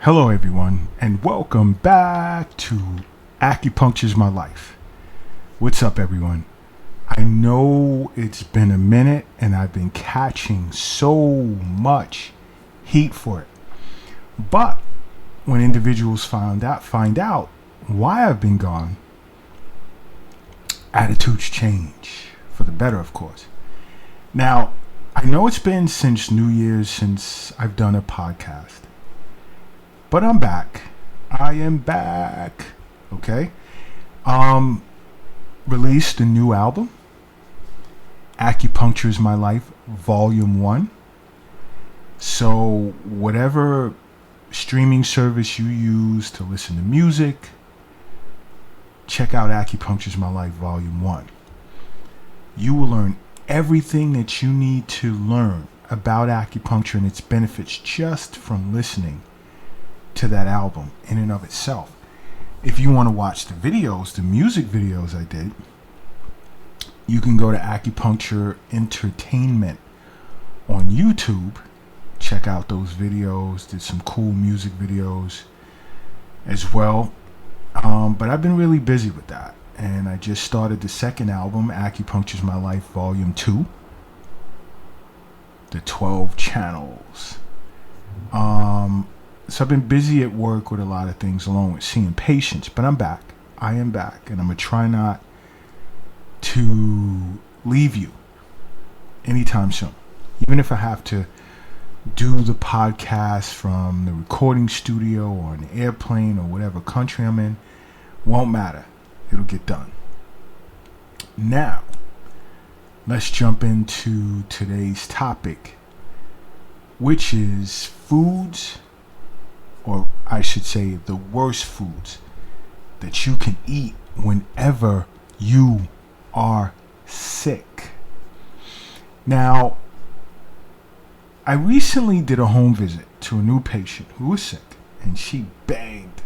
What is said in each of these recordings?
Hello, everyone, and welcome back to Acupuncture's My Life. What's up, everyone? I know it's been a minute, and I've been catching so much heat for it. But when individuals find out why I've been gone, attitudes change for the better, of course. Now, I know it's been since New Year's since I've done a podcast. But I'm back. I am back. Okay. Released a new album. Acupuncture is My Life, Volume 1. So whatever streaming service you use to listen to music, check out Acupuncture is My Life, Volume 1. You will learn everything that you need to learn about acupuncture and its benefits just from listening to that album in and of itself. If you want to watch the videos, the music videos I did, you can go to Acupuncture Entertainment on YouTube. Check out those videos. Did some cool music videos as well. But I've been really busy with that. And I just started the second album, Acupuncture's My Life Volume 2. The 12 channels. So I've been busy at work with a lot of things along with seeing patients, but I'm back. I am back, and I'm going to try not to leave you anytime soon. Even if I have to do the podcast from the recording studio or an airplane or whatever country I'm in, won't matter. It'll get done. Now, let's jump into today's topic, which is foods, or I should say the worst foods that you can eat whenever you are sick. Now, I recently did a home visit to a new patient who was sick, and she begged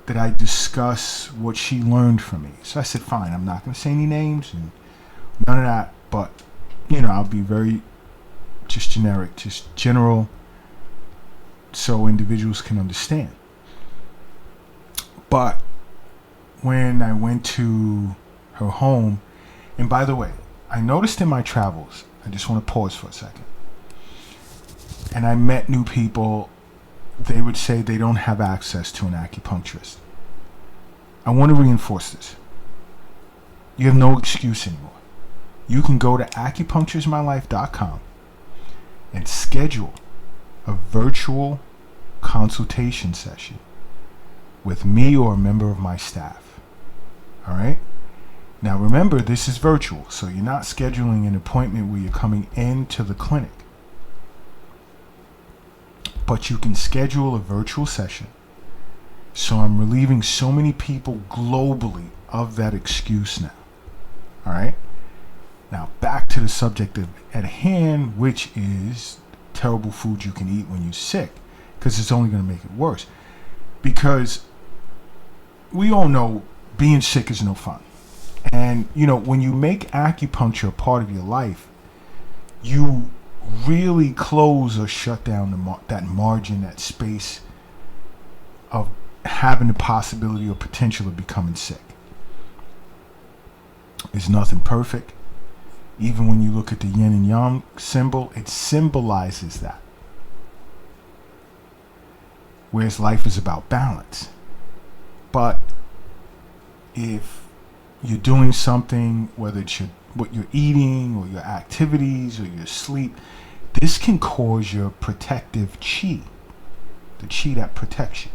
that I discuss what she learned from me. So I said, fine, I'm not going to say any names and none of that, but, I'll be very just generic, just general, so individuals can understand. But when I went to her home, and by the way, I noticed in my travels, I just want to pause for a second, and I met new people, they would say they don't have access to an acupuncturist. I want to reinforce this. You have no excuse anymore. You can go to acupuncturesmylife.com and schedule a virtual consultation session with me or a member of my staff. All right? Now remember, this is virtual, so you're not scheduling an appointment where you're coming into the clinic. But you can schedule a virtual session. So I'm relieving so many people globally of that excuse now. All right? Now back to the subject at hand, which is terrible food you can eat when you're sick, because it's only going to make it worse. Because we all know being sick is no fun. And, when you make acupuncture a part of your life, you really close or shut down that margin, that space of having the possibility or potential of becoming sick. There's nothing perfect. Even when you look at the yin and yang symbol, it symbolizes that. Whereas life is about balance. But if you're doing something, whether it's what you're eating or your activities or your sleep, this can cause your protective chi, the chi that protects you,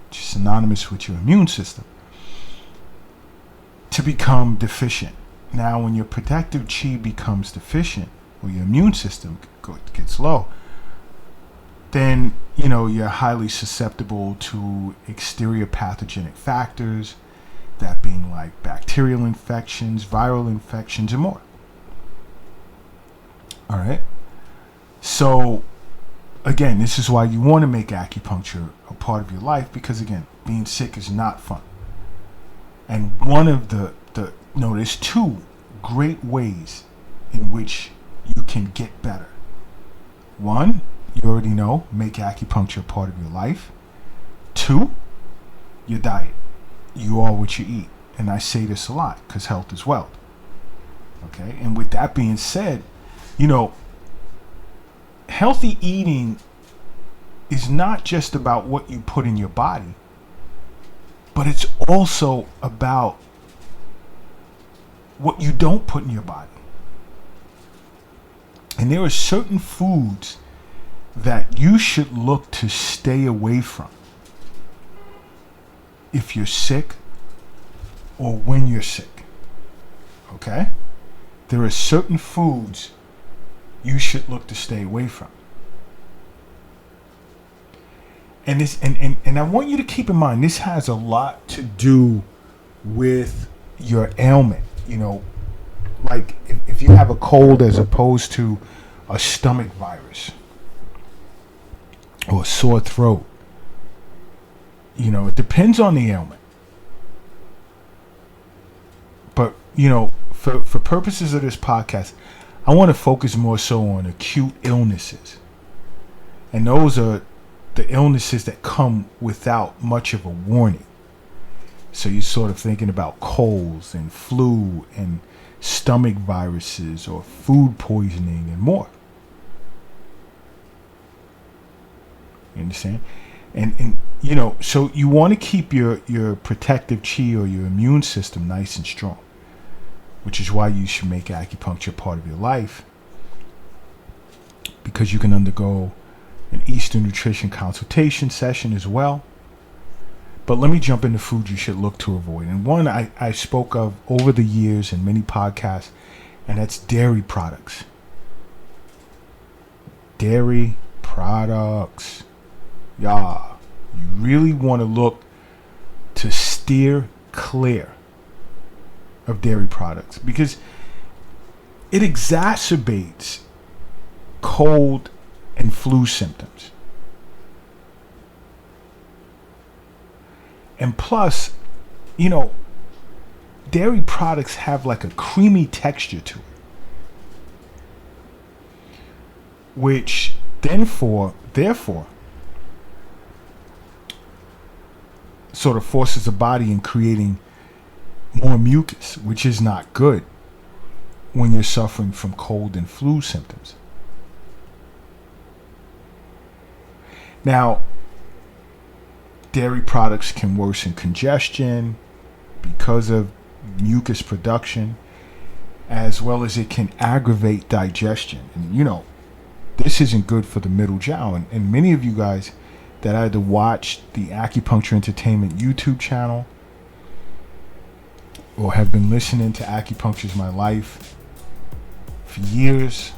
which is synonymous with your immune system, to become deficient. Now, when your protective chi becomes deficient, or your immune system gets low, then, you're highly susceptible to exterior pathogenic factors, that being like bacterial infections, viral infections, and more. All right? So, again, this is why you want to make acupuncture a part of your life, because, again, being sick is not fun. And one of there's two great ways in which you can get better. One, you already know, make acupuncture a part of your life. 2, your diet. You are what you eat. And I say this a lot because health is wealth. Okay? And with that being said, healthy eating is not just about what you put in your body, but it's also about what you don't put in your body. And there are certain foods that you should look to stay away from if you're sick or when you're sick. Okay? There are certain foods you should look to stay away from. And this and I want you to keep in mind, this has a lot to do with your ailment. Like if you have a cold as opposed to a stomach virus or a sore throat, it depends on the ailment. But, for purposes of this podcast, I want to focus more so on acute illnesses. And those are the illnesses that come without much of a warning. So you're sort of thinking about colds and flu and stomach viruses or food poisoning and more. You understand? And so you want to keep your protective chi or your immune system nice and strong, which is why you should make acupuncture part of your life, because you can undergo an Eastern nutrition consultation session as well. But let me jump into food you should look to avoid. And one I spoke of over the years in many podcasts, and that's dairy products. Dairy products. Yeah. You really want to look to steer clear of dairy products because it exacerbates cold and flu symptoms. And plus, dairy products have like a creamy texture to it, which therefore sort of forces the body in creating more mucus, which is not good when you're suffering from cold and flu symptoms. Now, dairy products can worsen congestion because of mucus production, as well as it can aggravate digestion. And this isn't good for the middle jiao. And many of you guys that either watch the Acupuncture Entertainment YouTube channel or have been listening to Acupuncture's My Life for years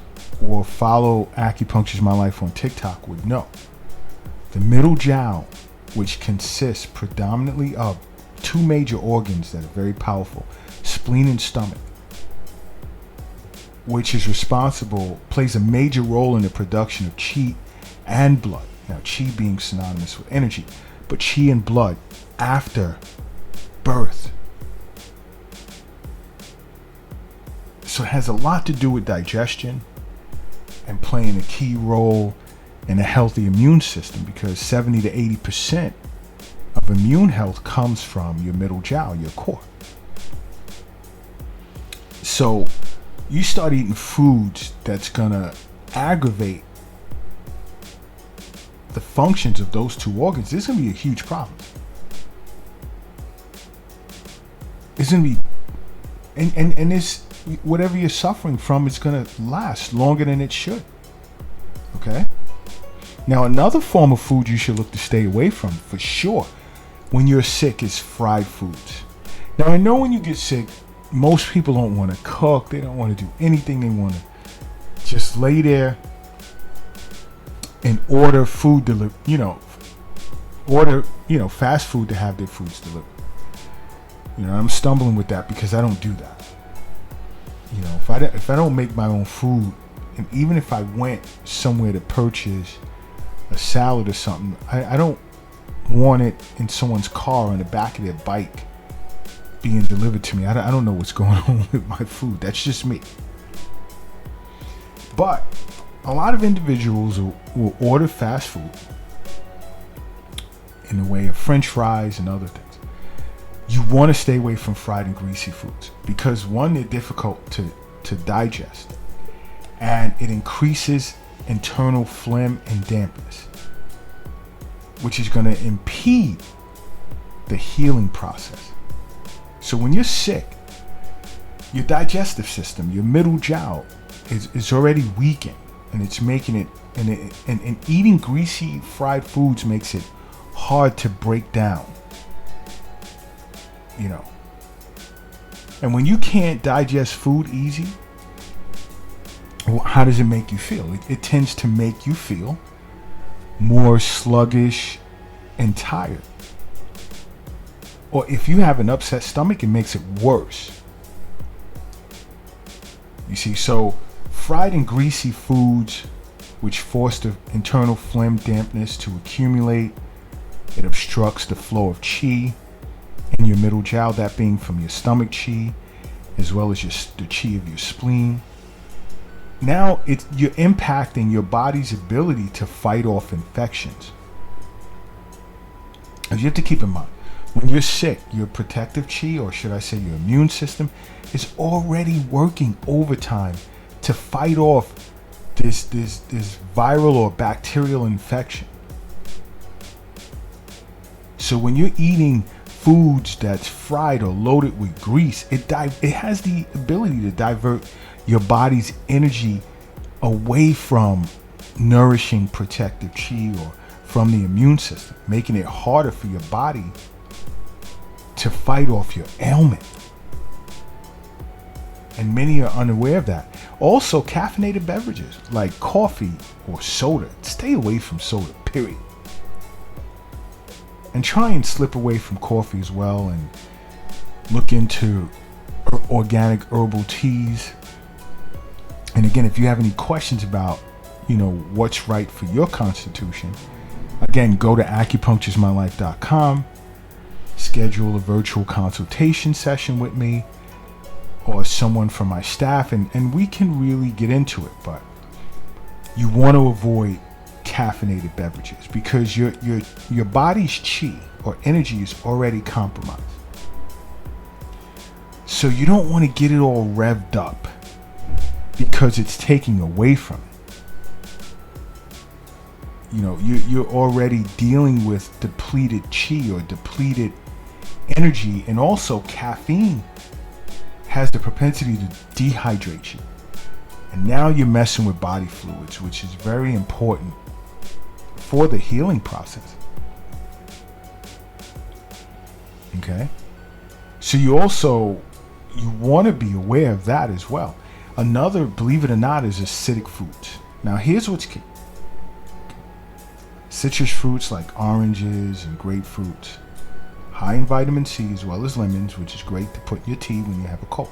or follow Acupuncture's My Life on TikTok would know. The middle jiao, which consists predominantly of 2 major organs that are very powerful, spleen and stomach, which is plays a major role in the production of qi and blood. Now, qi being synonymous with energy, but qi and blood after birth. So it has a lot to do with digestion and playing a key role in a healthy immune system, because 70 to 80% of immune health comes from your middle jiao, your core. So you start eating foods that's gonna aggravate the functions of those 2 organs, this is gonna be a huge problem. It's gonna be, and this, whatever you're suffering from is gonna last longer than it should. Okay? Now, another form of food you should look to stay away from for sure when you're sick is fried foods. Now, I know when you get sick, most people don't want to cook. They don't want to do anything. They want to just lay there and order food delivered, fast food to have their foods delivered. I'm stumbling with that because I don't do that. If I don't make my own food, and even if I went somewhere to purchase a salad or something, I don't want it in someone's car on the back of their bike being delivered to me. I don't know what's going on with my food. That's just me. But a lot of individuals will order fast food in the way of French fries and other things. You want to stay away from fried and greasy foods because one, they're difficult to digest, and it increases internal phlegm and dampness, which is going to impede the healing process. So when you're sick, your digestive system, your middle jowl is already weakened, and it's making it, and eating greasy fried foods makes it hard to break down, you know. And when you can't digest food easy, well, how does it make you feel? It tends to make you feel more sluggish and tired. Or if you have an upset stomach, it makes it worse. You see, so fried and greasy foods, which force the internal phlegm dampness to accumulate, it obstructs the flow of chi in your middle jowl, that being from your stomach chi, as well as the chi of your spleen. Now you're impacting your body's ability to fight off infections. And you have to keep in mind, when you're sick, your protective chi, or should I say your immune system, is already working overtime to fight off this viral or bacterial infection. So when you're eating foods that's fried or loaded with grease, it has the ability to divert your body's energy away from nourishing protective chi or from the immune system, making it harder for your body to fight off your ailment. And many are unaware of that. Also, caffeinated beverages like coffee or soda. Stay away from soda, period. And try and slip away from coffee as well, and look into organic herbal teas. And again, if you have any questions about, what's right for your constitution, again, go to acupuncturesmylife.com, schedule a virtual consultation session with me or someone from my staff, and we can really get into it. But you want to avoid caffeinated beverages because your body's chi or energy is already compromised. So you don't want to get it all revved up because it's taking away from it. You're already dealing with depleted chi or depleted energy, and also caffeine has the propensity to dehydrate you. And now you're messing with body fluids, which is very important for the healing process. Okay? So you want to be aware of that as well. Another, believe it or not, is acidic foods. Now here's what's key. Citrus fruits like oranges and grapefruits, high in vitamin C as well as lemons, which is great to put in your tea when you have a cold.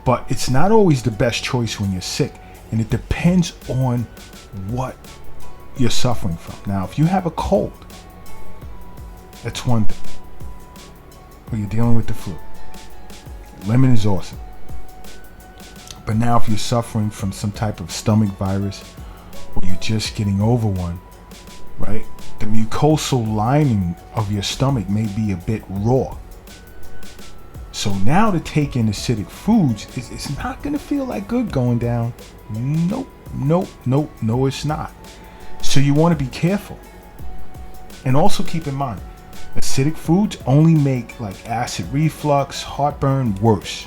But it's not always the best choice when you're sick, and it depends on what you're suffering from. Now, if you have a cold, that's one thing. Or you're dealing with the flu, lemon is awesome. But now if you're suffering from some type of stomach virus, or you're just getting over one, right? The mucosal lining of your stomach may be a bit raw. So now to take in acidic foods, it's not going to feel like good going down. Nope, it's not. So you want to be careful. And also keep in mind, acidic foods only make like acid reflux, heartburn worse.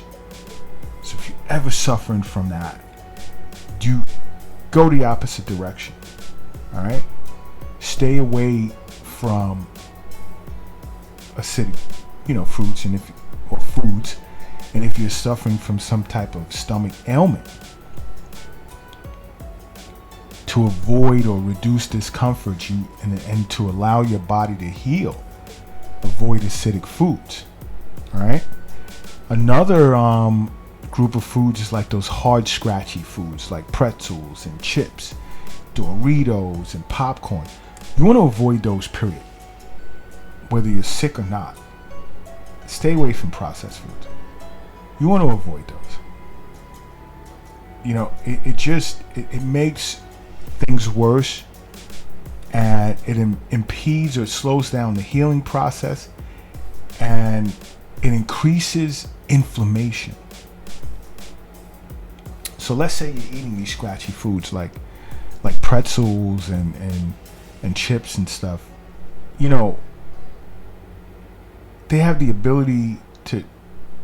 So if you're ever suffering from that, you go the opposite direction. All right? Stay away from acidic, fruits or foods. And if you're suffering from some type of stomach ailment, to avoid or reduce discomfort and to allow your body to heal, avoid acidic foods. All right? Another group of foods is like those hard, scratchy foods like pretzels and chips, Doritos and popcorn. You want to avoid those, period. Whether you're sick or not. Stay away from processed foods. You want to avoid those. It makes things worse, and it impedes or slows down the healing process, and it increases inflammation. So let's say you're eating these scratchy foods like pretzels and chips and stuff. You know, they have the ability to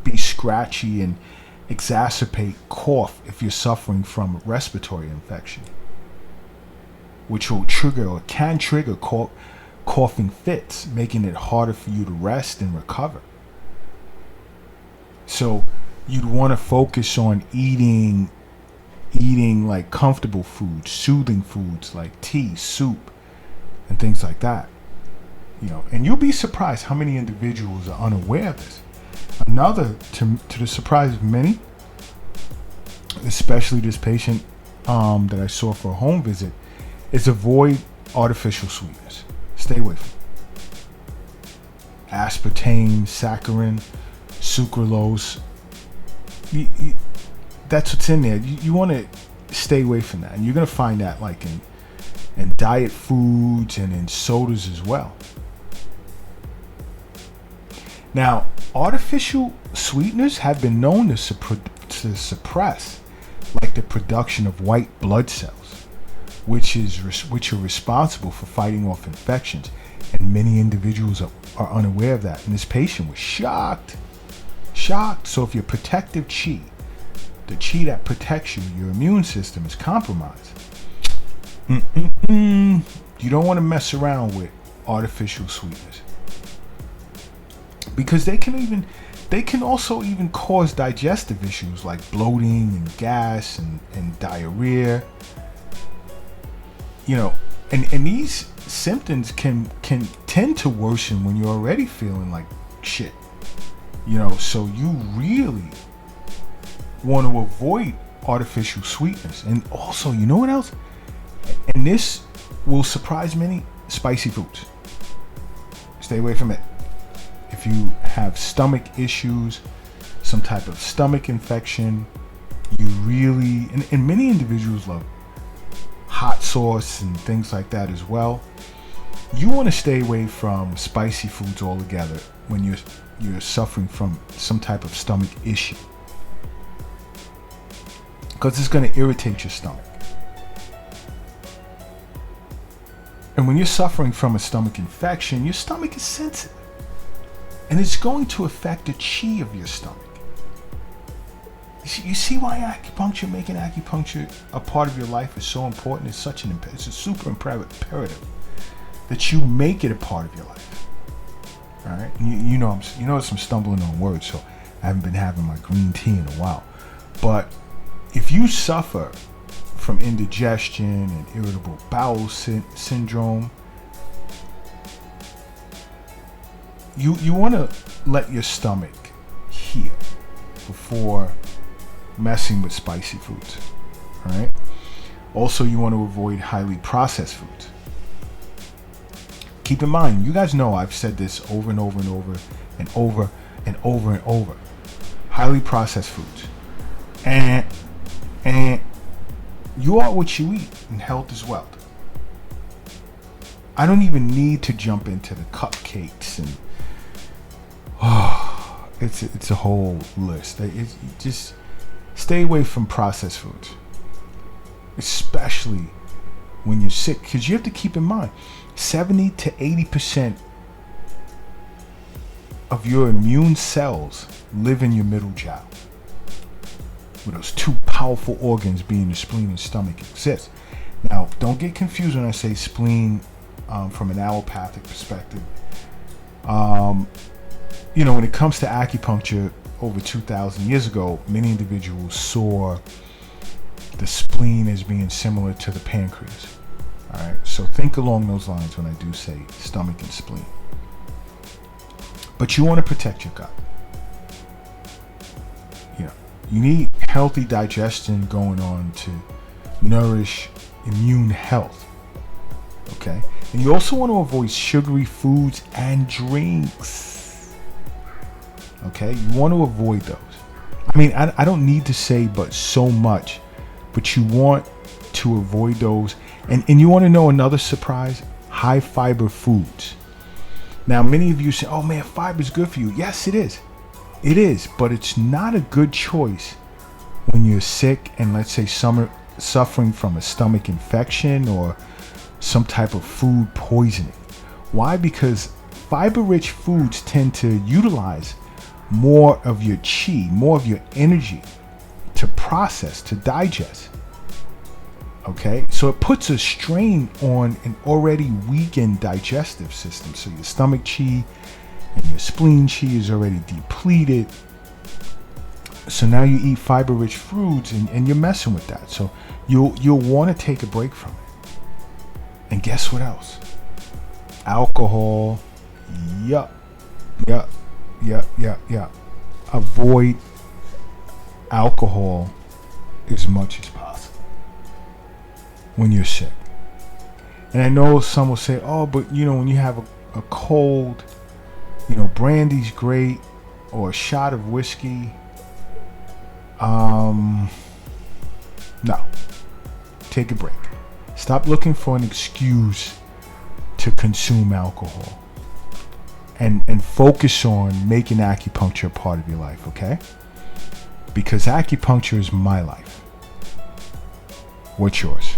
be scratchy and exacerbate cough if you're suffering from a respiratory infection, which will trigger or can trigger coughing fits, making it harder for you to rest and recover. So you'd want to focus on eating like comfortable foods, soothing foods like tea, soup, and things like that. You know, and you'll be surprised how many individuals are unaware of this. Another, to the surprise of many, especially this patient that I saw for a home visit, is avoid artificial sweeteners. Stay away from it. Aspartame, saccharin, sucralose. That's what's in there. You want to stay away from that, and you're gonna find that like in diet foods and in sodas as well. Now, artificial sweeteners have been known to suppress like the production of white blood cells, which are responsible for fighting off infections, and many individuals are unaware of that. And this patient was shocked. So if your protective chi, the chi that protects you, your immune system, is compromised, you don't want to mess around with artificial sweeteners, because they can also even cause digestive issues like bloating and gas and diarrhea. You know, and these symptoms can tend to worsen when you're already feeling like shit. You know, so you really want to avoid artificial sweeteners. And also, you know what else? And this will surprise many: spicy foods. Stay away from it. If you have stomach issues, some type of stomach infection, you really, and many individuals love hot sauce and things like that as well. You want to stay away from spicy foods altogether when you're suffering from some type of stomach issue, because it's going to irritate your stomach. And when you're suffering from a stomach infection, your stomach is sensitive, and it's going to affect the chi of your stomach. You see why acupuncture, making acupuncture a part of your life, is so important. It's a super imperative that you make it a part of your life. All right, you know I'm stumbling on words, so I haven't been having my green tea in a while. But if you suffer from indigestion and irritable bowel syndrome, you want to let your stomach heal before messing with spicy foods. All right. Also, you want to avoid highly processed foods. Keep in mind, you guys know I've said this over and over and over and over and over and over. Highly processed foods, and you are what you eat, and health is wealth. I don't even need to jump into the cupcakes and it's a whole list. It's just stay away from processed foods, especially when you're sick, because you have to keep in mind 70 to 80% of your immune cells live in your middle jiao, where those two powerful organs being the spleen and stomach exist. Now, don't get confused when I say spleen from an allopathic perspective. You know, when it comes to acupuncture, over 2,000 years ago, many individuals saw the spleen as being similar to the pancreas. All right, so think along those lines when I do say stomach and spleen. But you want to protect your gut. You know, you need healthy digestion going on to nourish immune health. Okay, and you also want to avoid sugary foods and drinks. Okay, you want to avoid those. I mean, I don't need to say but so much, but you want to avoid those. And you want to know another surprise? high fiber foods. Now, many of you say, oh man, fiber is good for you. Yes, it is. It is, but it's not a good choice when you're sick and, let's say, suffering from a stomach infection or some type of food poisoning. Why? Because fiber-rich foods tend to utilize more of your chi, more of your energy to process, to digest. Okay, so it puts a strain on an already weakened digestive system. So your stomach chi and your spleen chi is already depleted. So now you eat fiber-rich foods and you're messing with that. So you'll want to take a break from it. And guess what else? Alcohol. Yup. Avoid alcohol as much as possible when you're sick. And I know some will say, oh, but when you have a cold, brandy's great, or a shot of whiskey. No. Take a break. Stop looking for an excuse to consume alcohol. And focus on making acupuncture a part of your life, okay? Because acupuncture is my life. What's yours?